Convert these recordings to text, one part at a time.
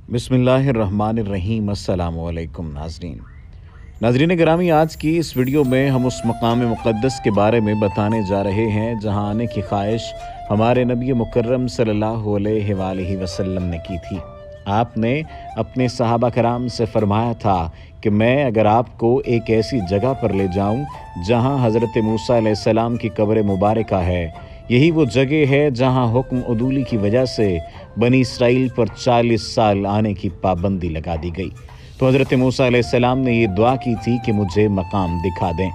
बिस्मिल्लाहिर्रहमानिर्रहीम। अस्सलामु अलैकुम नाज़रीन गिरामी, आज की इस वीडियो में हम उस मकाम मुक़द्दस के बारे में बताने जा रहे हैं जहां आने की ख्वाहिश हमारे नबी मुकर्रम सल्लल्लाहु अलैहि वसल्लम ने की थी। आपने अपने सहाबा कराम से फरमाया था कि मैं अगर आपको एक ऐसी जगह पर ले जाऊं जहां हज़रत मूसा अलैहिस्सलाम की कब्र मुबारका है, यही वो जगह है जहां हुक्म उदूली की वजह से बनी इसराइल पर 40 साल आने की पाबंदी लगा दी गई। तो हज़रत मूसा अलैहिस्सलाम ने ये दुआ की थी कि मुझे मकाम दिखा दें।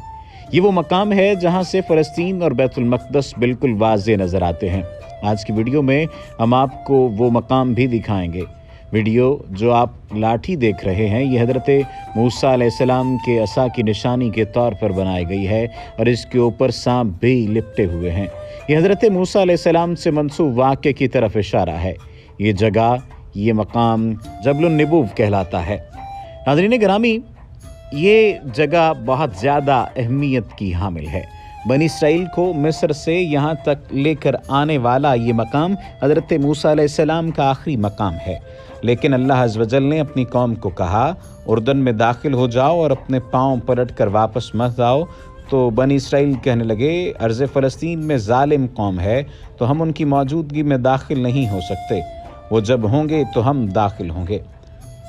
ये वो मकाम है जहां से फ़लस्तीन और बैतुल मक़दस बिल्कुल वाज़े नज़र आते हैं। आज की वीडियो में हम आपको वो मकाम भी दिखाएंगे। वीडियो जो आप लाठी देख रहे हैं, ये हज़रत मूसा अलैहिस्सलाम के असा की निशानी के तौर पर बनाई गई है और इसके ऊपर सांप भी लिपटे हुए हैं। ये हज़रत मूसा अलैहिस्सलाम से मंसूब वाक़े की तरफ इशारा है। ये जगह, ये मकाम जबलुन निबूव कहलाता है। नाज़रीन गिरामी, ये जगह बहुत ज़्यादा अहमियत की हामिल है। बनी इसराइल को मिस्र से यहाँ तक लेकर आने वाला ये मकाम हज़रत मूसा अलैहिस्सलाम का आखिरी मकाम है। लेकिन अल्लाह अज़्ज़ व जल ने अपनी कौम को कहा, उर्दन में दाखिल हो जाओ और अपने पाँव पलट कर वापस मत आओ। तो बनी इसराइल कहने लगे, अर्ज़ फ़लस्तीन में ज़ालिम कौम है, तो हम उनकी मौजूदगी में दाखिल नहीं हो सकते। वो जब होंगे तो हम दाखिल होंगे।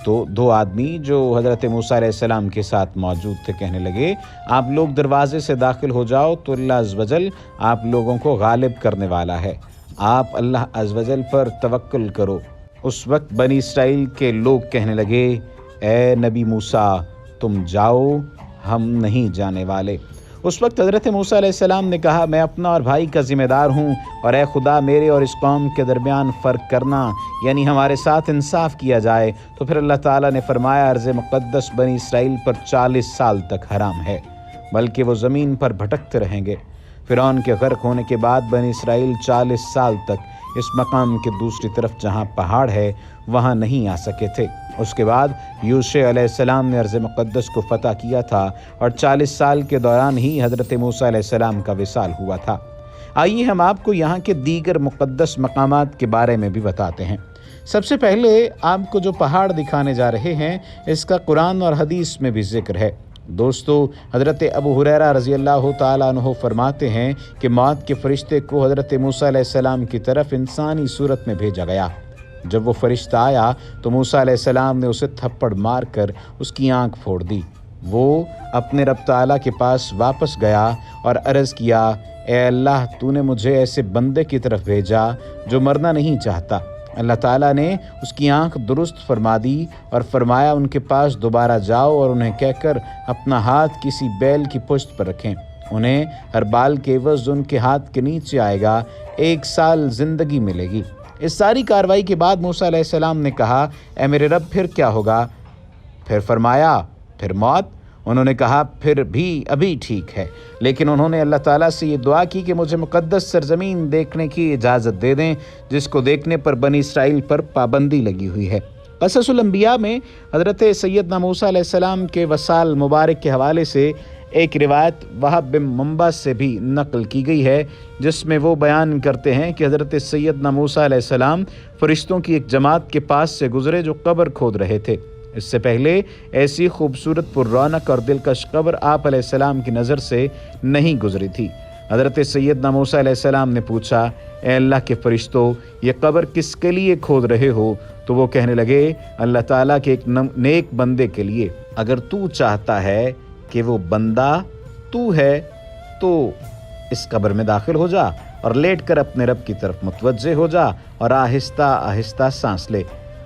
तो दो आदमी जो हज़रत मूसा अलैहिस्सलाम के साथ मौजूद थे कहने लगे, आप लोग दरवाज़े से दाखिल हो जाओ तो अल्लाह अज़्ज़ व जल आप लोगों को गालिब करने वाला है। आप अल्लाह अज़्ज़ व जल पर तवक्कुल करो। उस वक्त बनी इसराइल के लोग कहने लगे, ए नबी मूसा, तुम जाओ, हम नहीं जाने वाले। उस वक्त हज़रत मूसा अलैहिस्सलाम ने कहा, मैं अपना और भाई का ज़िम्मेदार हूँ, और ए खुदा, मेरे और इस कौम के दरमियान फ़र्क करना, यानी हमारे साथ इंसाफ किया जाए। तो फिर अल्लाह ताला ने फरमाया, अर्ज़ मुक़द्दस बनी इसराइल पर 40 साल तक हराम है, बल्कि वो ज़मीन पर भटकते रहेंगे। फ़िरौन के गर्क होने के बाद बनी इसराइल 40 साल तक इस मकाम के दूसरी तरफ जहाँ पहाड़ है वहाँ नहीं आ सके थे। उसके बाद यूशा अलैहिस्सलाम ने अर्ज़ मुक़द्दस को फ़तह किया था और 40 साल के दौरान ही हज़रत मूसा अलैहिस्सलाम का विसाल हुआ था। आइए हम आपको यहाँ के दीगर मुक़द्दस मकामात के बारे में भी बताते हैं। सबसे पहले आपको जो पहाड़ दिखाने जा रहे हैं, इसका कुरान और हदीस में भी ज़िक्र है। दोस्तों, हज़रत अबू हुरैरा रज़ी अल्लाह ताला अन्हु फरमाते हैं कि मौत के फ़रिश्ते को हज़रत मूसा अलैहिस्सलाम की तरफ इंसानी सूरत में भेजा गया। जब वो फ़रिश्ता आया तो मूसा अलैहिस्सलाम ने उसे थप्पड़ मार कर उसकी आँख फोड़ दी। वो अपने रब ताला के पास वापस गया और अर्ज़ किया, ए अल्लाह, तूने मुझे ऐसे बंदे की तरफ भेजा जो मरना नहीं चाहता। अल्लाह ताला ने उसकी आँख दुरुस्त फरमा दी और फरमाया, उनके पास दोबारा जाओ और उन्हें कहकर अपना हाथ किसी बैल की पुश्त पर रखें। उन्हें हर बाल के एवज़ उनके हाथ के नीचे आएगा 1 साल ज़िंदगी मिलेगी। इस सारी कार्रवाई के बाद मूसा अलैहिस्सलाम ने कहा, ए मेरे रब, फिर क्या होगा? फिर फरमाया, फिर मौत। उन्होंने कहा, फिर भी अभी ठीक है। लेकिन उन्होंने अल्लाह ताला से ये दुआ की कि मुझे मुक़द्दस सरज़मीन देखने की इजाज़त दे दें, जिसको देखने पर बनी इसराइल पर पाबंदी लगी हुई है। क़ससुल अंबिया में हज़रत सैयदना मूसा अलैहिस्सलाम के वसाल मुबारक के हवाले से एक रिवायत वहाब बिन मुंबा से भी नकल की गई है, जिसमें वो बयान करते हैं कि हज़रत सैयदना मूसा अलैहिस्सलाम फ़रिश्तों की एक जमात के पास से गुज़रे जो कब्र खोद रहे थे। इससे पहले ऐसी खूबसूरत पुररौनक और दिलकश कब्र आप अलैहिस्सलाम की नज़र से नहीं गुजरी थी। हज़रत सैयदना मूसा अलैहिस्सलाम ने पूछा, ए अल्लाह के फ़रिश्तों, ये कब्र किसके लिए खोद रहे हो? तो वो कहने लगे, अल्लाह ताला के एक नेक बंदे के लिए। अगर तू चाहता है कि वो बंदा तू है तो इस कब्र में दाखिल हो जा और लेट कर अपने रब की तरफ मुतवज्जे हो जा और आहिस्ता आहिस्ता सांस ले।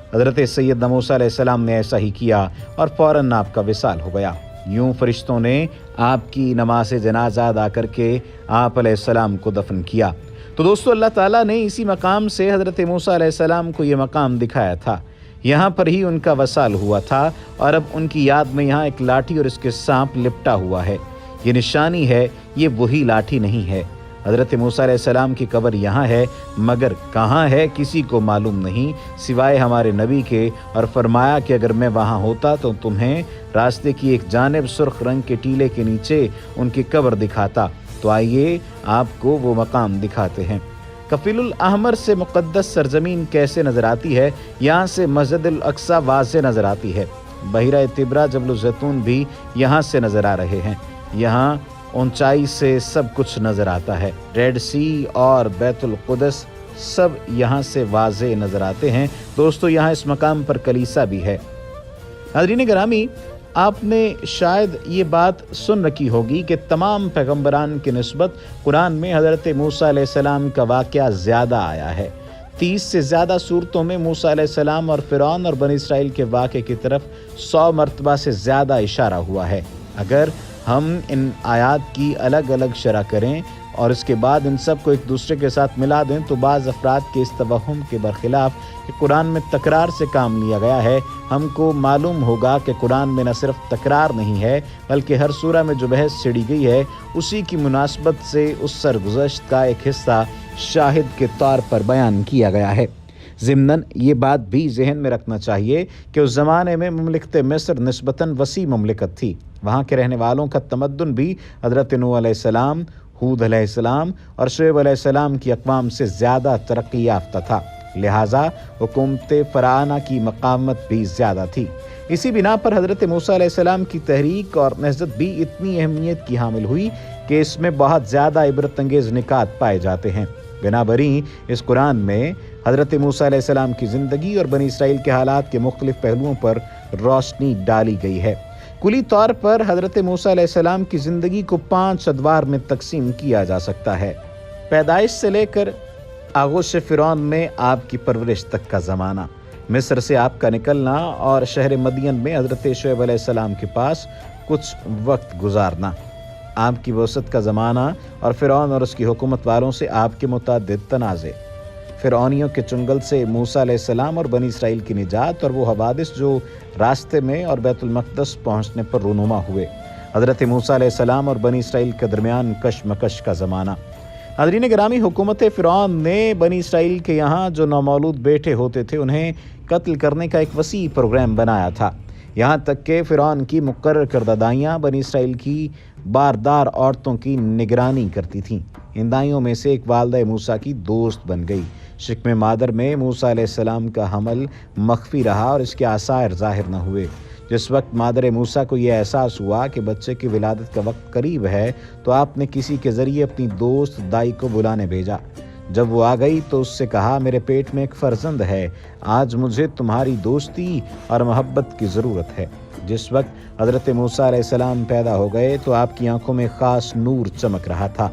हज़रत सैयदना मूसा अलैहिस्सलाम ने ऐसा ही किया और फ़ौरन आपका विसाल हो गया। यूं फ़रिश्तों ने आपकी नमाज जनाजा अदा करके आप अलैहिस्सलाम को दफन किया। तो दोस्तों, अल्लाह ताला ने इसी मकाम से हज़रत मूसा अलैहिस्सलाम को ये मकाम दिखाया था। यहाँ पर ही उनका वसाल हुआ था और अब उनकी याद में यहाँ एक लाठी और इसके सांप लिपटा हुआ है। ये निशानी है, ये वही लाठी नहीं है। हज़रत मूसा अलैहिस्सलाम की कब्र यहाँ है, मगर कहाँ है किसी को मालूम नहीं सिवाय हमारे नबी के। और फरमाया कि अगर मैं वहाँ होता तो तुम्हें रास्ते की एक जानिब सुर्ख रंग के टीले के नीचे उनकी कब्र दिखाता। तो आइए आपको वो मकाम दिखाते हैं। कफील अहमर से मुक़द्दस सरजमीन कैसे नज़र आती है, यहाँ से मस्जिद अल-अक्सा वाज़े नज़र आती है। बहिरा तिबरा जबल जैतून भी यहाँ से नज़र आ रहे हैं। यहाँ ऊंचाई से सब कुछ नज़र आता है। रेड सी और बैतुल कुदस सब यहाँ से वाज़े नज़र आते हैं। दोस्तों, यहाँ इस मकाम पर कलीसा भी है। नाज़रीन गिरामी, आपने शायद ये बात सुन रखी होगी कि तमाम पैगम्बरान की निस्बत कुरान में हज़रत मूसा अलैहिस्सलाम का वाक़या ज़्यादा आया है। 30 से ज़्यादा सूरतों में मूसा अलैहिस्सलाम और फ़िरौन और बनी इसराइल के वाक़े की तरफ 100 मरतबा से ज़्यादा इशारा हुआ है। अगर हम इन आयात की अलग अलग शरह करें और इसके बाद इन सब को एक दूसरे के साथ मिला दें तो बाज़ अफराद के इस तवहम के बरखिलाफ़ कि कुरान में तकरार से काम लिया गया है, हमको मालूम होगा कि कुरान में न सिर्फ तकरार नहीं है बल्कि हर सूरा में जो बहस छिड़ी गई है उसी की मुनासबत से उस सरगुज़श्त का एक हिस्सा शाहिद के तौर पर बयान किया गया है। ज़िम्नन ये बात भी जहन में रखना चाहिए कि उस ज़माने में मुमलिकत मिस्र निस्बतन वसी मुमलिकत थी। वहाँ के रहने वालों का तमद्दुन भी हज़रत नूह अलैहिस्सलाम, हूद अलैहिस्सलाम और शुएब अलैहिस्सलाम की अक़वाम से ज़्यादा तरक्की याफ्ता था, लिहाजा हुकूमत फ़राना की मकामत भी ज़्यादा थी। इसी बिना पर हज़रत मूसा अलैहिस्सलाम की तहरीक और नहज़त भी इतनी अहमियत की हामिल हुई कि इसमें बहुत ज़्यादा इबरत अंगेज़ निकात पाए जाते हैं। बिनाबरी इस कुरान में हज़रत मूसा अलैहिस्सलाम की ज़िंदगी और बनी इसराइल के हालात के मुख्तलिफ़ पहलुओं पर रोशनी डाली गई है। कुली तौर पर हज़रत मूसा अलैहिस्सलाम की ज़िंदगी को 5 अदवार में तकसीम किया जा सकता है। पैदाइश से लेकर आगोश फ़िरौन में आपकी परवरिश तक का ज़माना, मिस्र से आपका निकलना और शहर मदियन में हज़रत शुएब अलैहिस्सलाम के पास कुछ वक्त गुजारना, आपकी वसत का ज़माना और फ़िरौन और उसकी हुकूमत वालों से आपके मुतअद्दिद तनाज़े, फ़िरौनियों के चुंगल से मूसा अलैहिस्सलाम और बनी इसराइल की निजात और वो हवादिस जो रास्ते में और बैतुल मक़दस पहुँचने पर रूनुमा हुए, हज़रत मूसा अलैहिस्सलाम और बनी इसराइल के दरमियान कशमकश का ज़माना। नाज़रीन गिरामी, हुकूमत फ़िरौन ने बनी इसराइल के यहाँ जो नौमौलूद बेटे होते थे उन्हें कत्ल करने का एक वसी प्रोग्राम बनाया था। यहाँ तक कि फ़िरौन की मुकर्रर करदा दाइयाँ बनी इसराइल की बारदार औरतों की निगरानी करती थीं। इन दाइयों में से एक वालदा मूसा की दोस्त बन गई। शिक्म मादर में मूसा अलैहिस्सलाम का हमल मख्फी रहा और इसके आसार ज़ाहिर न हुए। जिस वक्त मादर मूसा को यह एहसास हुआ कि बच्चे की विलादत का वक्त करीब है तो आपने किसी के ज़रिए अपनी दोस्त दाई को बुलाने भेजा। जब वो आ गई तो उससे कहा, मेरे पेट में एक फ़र्जंद है, आज मुझे तुम्हारी दोस्ती और मोहब्बत की ज़रूरत है। जिस वक्त हज़रत मूसा अलैहिस्सलाम पैदा हो गए तो आपकी आंखों में ख़ास नूर चमक रहा था।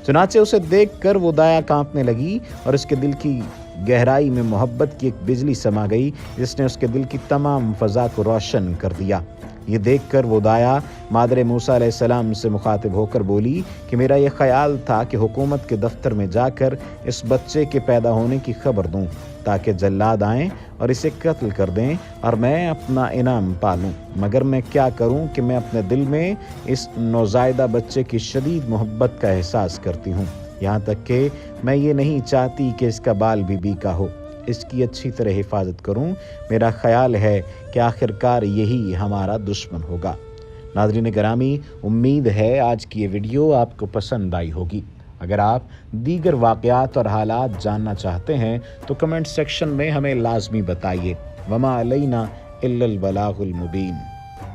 चुनाचे उसे देखकर वो दाया कांपने लगी और उसके दिल की गहराई में मोहब्बत की एक बिजली समा गई जिसने उसके दिल की तमाम फ़ज़ा को रोशन कर दिया। ये देखकर वो दाया मादर मूसा अलैहिस्सलाम से मुखातिब होकर बोली कि मेरा ये ख्याल था कि हुकूमत के दफ्तर में जाकर इस बच्चे के पैदा होने की खबर दूं ताकि जल्लाद आएं और इसे कत्ल कर दें और मैं अपना इनाम पालूं, मगर मैं क्या करूं कि मैं अपने दिल में इस नौज़ायदा बच्चे की शदीद मोहब्बत का एहसास करती हूं, यहाँ तक कि मैं ये नहीं चाहती कि इसका बाल बीबी का हो, इसकी अच्छी तरह हिफाजत करूं। मेरा ख्याल है कि आखिरकार यही हमारा दुश्मन होगा। नाज़रीन गिरामी, उम्मीद है आज की ये वीडियो आपको पसंद आई होगी। अगर आप दीगर वाक़यात और हालात जानना चाहते हैं तो कमेंट सेक्शन में हमें लाजमी बताइए। वमा अलैना इल्लल बलागुल मुबीन।